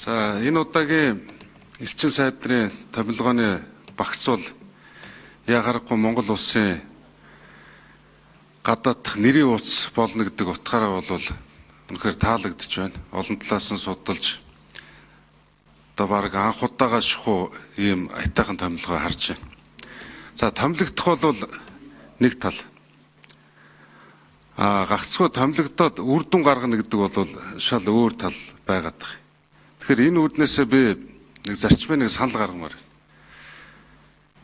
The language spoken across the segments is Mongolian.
За энэ удаагийн элчин сайдрын томилгооны багц бол ягарахгүй Монгол улсын гадаадх нэрийн утас болно гэдэг утгаараа бол үнэхээр таалагдж байна. Олон талаас нь судалж одоо баг анх удаага шахуу ийм айтайхан томилгоо харж байна. За томилогдох бол нэг тал. Гагцхүү томилогдоод үр дүн гаргана гэдэг бол шал өөр тал байгаад байна. Тэгэхээр энэ үүднээсээ би нэг зарчмын санал гаргамаар.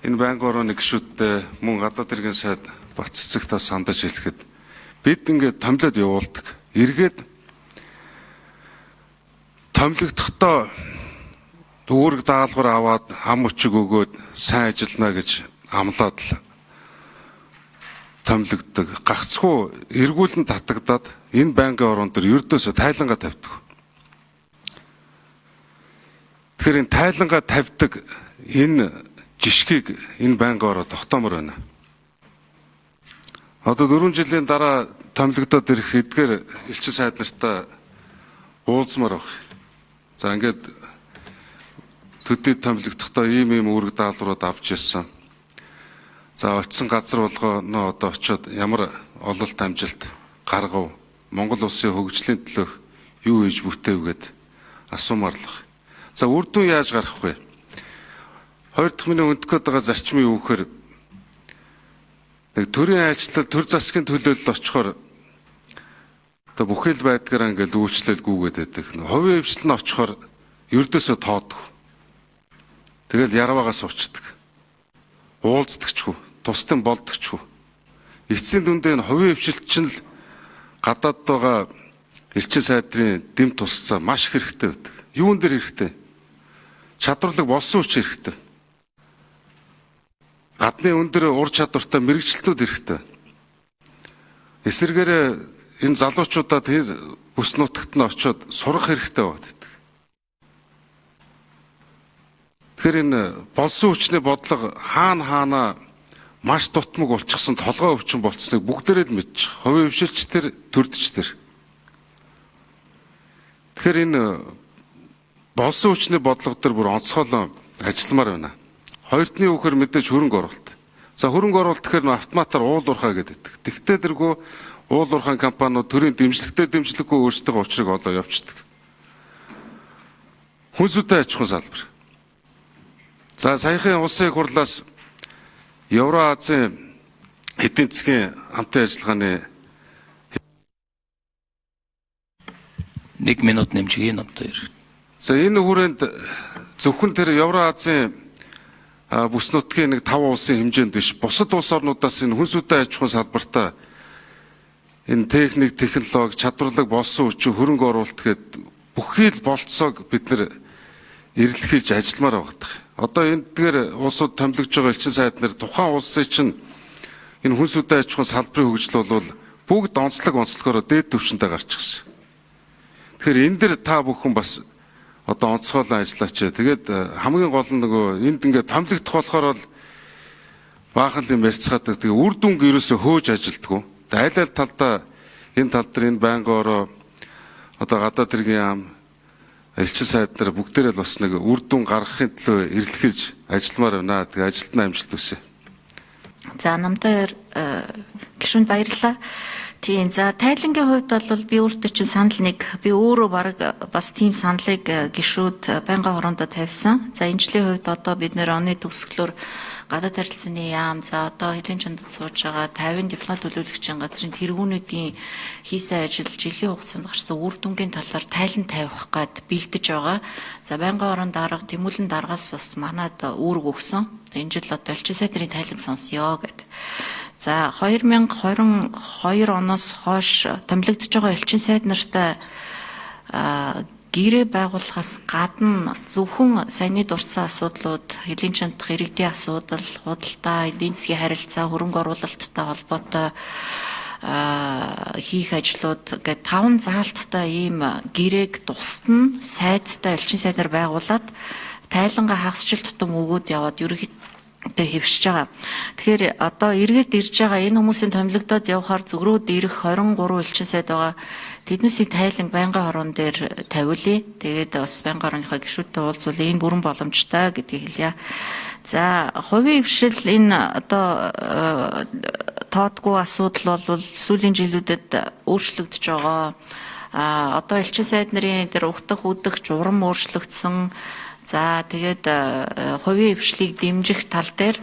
Энэ байнгын орооны гишүүдтэй мөн гадаад иргэн сайд Батцэцэгтээ сандаж хэлэхэд бид ингээд томилоод явуулдаг. Эргээд томилогдохдоо үүрэг даалгавар аваад ам өчиг өгөөд сайн ажиллана гэж амлаад л томилогддог. Гагцхүү эргүүлэн татагдаад энэ байнгын орон дээр ердөөсөө тайлангаа тавьдаг. Тэгэхээр энэ тайлангаа тавьдаг энэ жишгийг энэ байнгын ороо тогтоомор байна. Одоо 4 жилийн дараа томилогдоод ирэх эдгээр элчин сайд нартай уулзмаар баг. За ингээд төдий томилогдохдоо ийм үүрэг даалгаврууд авч ирсэн. За очисон газар болгоно одоо очиод ямар ололт амжилт гаргав, Монгол улсын хөгжлийн төлөөх юу хийж бүтээв гэд асуумаар л баг. За үр дүн яаж гарах вэ? Хоёр дахь миний өндгөхөд байгаа зарчмын юу гэхээр нэг төрийн ажил төр засгийн төлөөлөл очихоор одоо бүхэл байдгаараа ингээл үйлчлэл гүгээд байдаг. Хувийн хвшил нь очихоор ердөөсөө тоодох. Тэгэл ярваагаас уучдаг. Уулздагчгүй, тусдын болдогчгүй. Эцсийн дүндээ энэ хувийн хвшилт чинь л гадаад байгаа элчин сайдрын дэм тусцаа маш их хэрэгтэй байдаг. Юун дээр хэрэгтэй? Чадварлаг болсон хүч хэрэгтэй. Гадны өндөр ур чадвартай мэрэгчлэтүүд хэрэгтэй. Эсвэргээр энэ залуучуудаа тэр бүс нутагт нь очиод сурах хэрэгтэй байдаг. Тэгэхээр энэ болсон хүчний бодлого хаана маш дутмаг болчихсон толгой өвчин болцсныг бүгдээрээ л мэдчих. Хувийн хвшилч тэр төрдөж тэр. Тэгэхээр энэ болсон хүчний бодлого төр бүр онцгойлон ажилламаар байна. Хоёрдны үхээр мэдээж хөрөнгө оруулалт. За хөрөнгө оруулалт гэхээр автоматар уул уурхай гэдэг. Тэгтээ дэргүй уул уурхайн компаниуд төрийн дэмжлэгтэй дэмжлэггүй өөрсдөө учрыг олоо явуулдаг. Хүнсүтэй аж ахуйн салбар. За саяхан улсын хурлаас Евразийн эдийн засгийн хамтын ажиллагааны 1 минут нэмжигэй намтай. За энэ хүрээнд зөвхөн тэр Евразийн бүс нутгийн нэг 5 улсын хэмжээнд биш бусад улс орнуудаас энэ хүнсүтэй аж ахуйн салбартаа энэ техник, технологи, чадварлаг болсон хүчин хөрөнгө оруулалт гээд бүхий л болцоог бид нэр эрэлхийлж ажилламаар байгаа. Одоо эндгээр улсууд томилогдож байгаа элчин сайд нар тухайн улсын чинь энэ хүнсүтэй аж ахуйн салбарын хөгжил бол бүгд онцлогоороо дээд түвшиндээ гарч ирсэн. Тэгэхээр энэ дэр та бүхэн бас одоо онцгойлон ажиллаач. Тэгээд хамгийн гол нь нөгөө энд ингээд томилогдох болохоор бол баахан юм ярьцгаадаг. Тэгээ үр дүнг ерөөсөө хөөж ажилддаг. Аль аль талдаа энэ тал дээр энэ байнгын ороо одоо гадаад иргэн яам элчин сайд нар бүгдээрээ л бас нэг үр дүн гаргахын төлөө эрэлхийлж ажилламаар байна. Тэгээ ажилд нь амжилт хүсье. За намтай гишүүнд баярлалаа. Тийм. За тайлангийн хувьд бол би өөртөө чинь санал нэг би өөрөө баг бас тийм саналыг гишүүд байнгын хороондоо тавьсан. За энэ жилийн хувьд одоо бид нэр оны төгсгөлөөр гадаад харилцааны яам за одоо хэлийн чандад сууж байгаа 50 диплом төлөөлөгчийн газрын тэргүүнүүдийн хийсэн ажил жилийн хугацаанд гарсан үр дүнгийн талаар тайлан тавих гээд бэлдэж байгаа. За байнгын ороонд дарга тэмүүлэн даргаас бас манад үүрэг өгсөн. Энэ жил одоо элчин сайдрын тайлан сонсё гэдэг. За 2022 оноос хойш томилогдож байгаа элчин сайд нартай гэрээ байгуулахаас гадна зөвхөн саяны дурдсан асуудлууд, хэлийн чандах иргэдийн асуудал, худалдаа, эдийн засгийн харилцаа, хөрөнгө оруулалттай холбоотой хийх ажлууд гэдэг 5 заалттай ийм гэрээг тусна сайдтай элчин сайд нар байгуулад тайлангаа хагасчил тутам өгөөд яваад ерөнхийдөө хэвшиж байгаа. Тэгэхээр одоо эргээд ирж байгаа энэ хүмүүсийн томилогдоод явахаар зөврөөд ирэх 23 элчин сайд байгаа. тэднүүсийг тайлан байнгын хорон дээр тавиулъя. Тэгээд бас байнгын хорныхоо гишүүдтэй уулзвал энэ бүрэн боломжтой гэдгийг хэлье. За, хувийн хвшил энэ одоо тоодгүй асуудал бол сүүлийн жилүүдэд өөрчлөгдөж байгаа. Одоо элчин сайд нарын дээр угтах үдэх журам өөрчлөгдсөн. За, тэгээд хувийн хвшлийг дэмжих тал дээр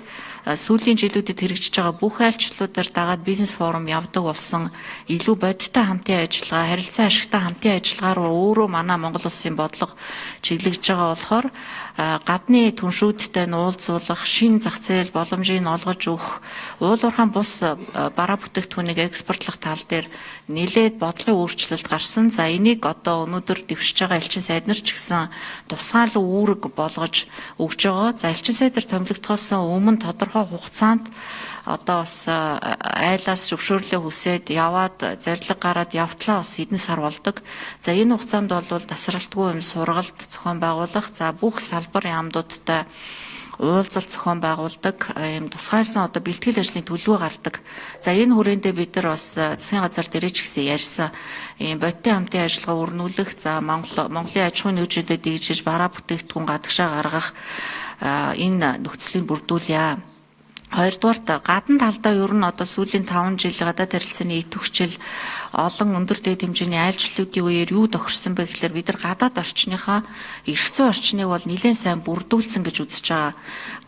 сүүлийн жилүүдэд хэрэгжиж байгаа бүх айлчлалуудаар дагаад бизнес форум явдаг болсон. Илүү бодиттой хамтын ажиллагаа, харилцан ашигтай хамтын ажиллагаа руу өөрөө манай Монгол улсын бодлого чиглэгдэж байгаа болохоор гадны түншүүдтэй нь уулзуулах, шин зах зээл боломжийг олгож өгөх, уул уурхайн бус бараа бүтээгдэхүүнийг экспортлох тал дээр нэлээд бодлогын өөрчлөлт гарсан. За, энийг одоо өнөөдөр дэвшиж байгаа элчин сайд нар ч гэсэн тусгаал үүрэг болгож өгж байгаа. За, элчин сайдаар томилогдохоос өмнө тодорхой хугацаанд одоо бас айлаас зөвшөөрлөө хүсээд яваад зарилга гараад явтлаа бас эдэн сар болдог. За, энэ хугацаанд бол тасралтгүй юм сургалт зохион байгуулах, за бүх салбар яамдуудтай уулзалт зохион байгуулдаг, ийм тусгайлсан одоо бэлтгэл ажлын төлөвөө гардаг. За, энэ хүрээндээ бид нар бас засгийн газар дээр ч гэсэн ярьсан ийм бодиттой хамтын ажиллагаа өрнүүлэх, за Монголын аж ахуйн нөөцөдөд дэгжиж бараа бүтээгдэхүүн гадагшаа гаргах энэ нөхцөлийг бүрдүүлье. Хоёрдугаар гадна талдаа ер нь одоо сүүлийн 5 жил гадаад харилцааны идэвхжил олон өндөр дээд хэмжээний айлчлалуудын үеэр юу тохирсон бэ гэхээр бид нар гадаад орчныхаа эрх зүйн орчныг бол нэлээд сайн бүрдүүлсэн гэж үзэж байгаа.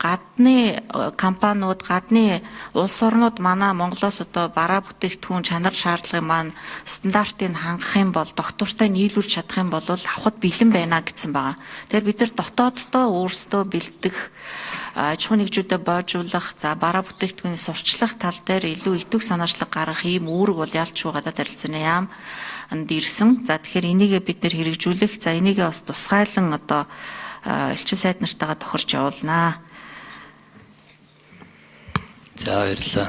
Гадны компаниуд, гадны улс орнууд манай Монголоос одоо бараа бүтээгдэхүүн чанар шаардлагын маань стандартыг хангах юм бол доктортой нийлүүлж чадах юм бол авахд бэлэн байна гэсэн байгаа. Тэгэхээр бид нар дотооддоо өөрсдөө бэлдэх, аж ахуйн нэгжүүдэд боожуулах, за бараа бүтээгдэхүүний сурчлах тал дээр илүү итвэх санаачлаг гаргах ийм үүрэг бол ялчгүй гадаад харилцааны яамд ирсэн. За, тэгэхээр энийг бид нэр хэрэгжүүлэх, за энийг бас тусгайлан одоо элчин сайд нартайгаа тохирч явуулнаа. За, баярлалаа.